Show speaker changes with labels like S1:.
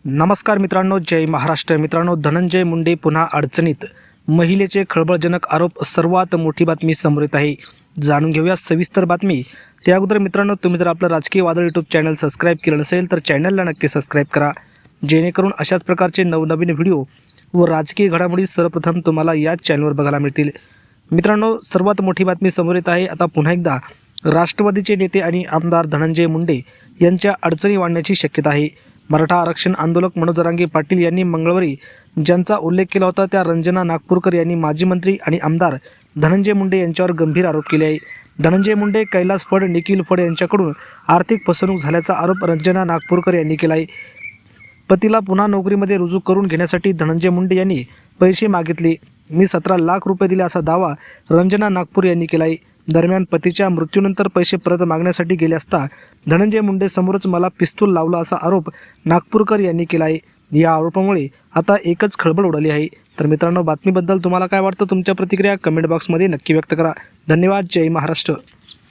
S1: नमस्कार मित्रांनो, जय महाराष्ट्र. मित्रांनो, धनंजय मुंडे पुन्हा अडचणीत. महिलेचे खळबळजनक आरोप. सर्वात मोठी बातमी समोर येत आहे. जाणून घेऊया सविस्तर बातमी. त्या अगोदर मित्रांनो, तुम्ही जर आपलं राजकीय वादळ यूट्यूब चॅनल सबस्क्राईब केलं नसेल तर चॅनलला नक्की सबस्क्राईब करा, जेणेकरून अशाच प्रकारचे नवनवीन व्हिडिओ व राजकीय घडामोडी सर्वप्रथम तुम्हाला याच चॅनलवर बघायला मिळतील. मित्रांनो, सर्वात मोठी बातमी समोर येत आहे. आता पुन्हा एकदा राष्ट्रवादीचे नेते आणि आमदार धनंजय मुंडे यांच्या अडचणी वाढण्याची शक्यता आहे. मराठा आरक्षण आंदोलक मनोज जरांगे पाटील यांनी मंगळवारी ज्यांचा उल्लेख केला होता त्या रंजना नागपूरकर यांनी माजी मंत्री आणि आमदार धनंजय मुंडे यांच्यावर गंभीर आरोप केले आहे. धनंजय मुंडे, कैलास फड, निखिल फड यांच्याकडून आर्थिक फसवणूक झाल्याचा आरोप रंजना नागपूरकर यांनी केला आहे. पतीला पुन्हा नोकरीमध्ये रुजू करून घेण्यासाठी धनंजय मुंडे यांनी पैसे मागितले. मी 17 लाख रुपये दिले असा दावा रंजना नागपूर यांनी केला आहे. दरम्यान पतीच्या मृत्यूनंतर पैसे परत मागण्यासाठी गेले असता धनंजय मुंडे समोरच मला पिस्तूल लावला असा आरोप नागपूरकर यांनी केला आहे. या आरोपामुळे आता एकच खळबळ उडाली आहे. तर मित्रांनो, बातमीबद्दल तुम्हाला काय वाटतं? तुमच्या प्रतिक्रिया कमेंट बॉक्समध्ये नक्की व्यक्त करा. धन्यवाद. जय महाराष्ट्र.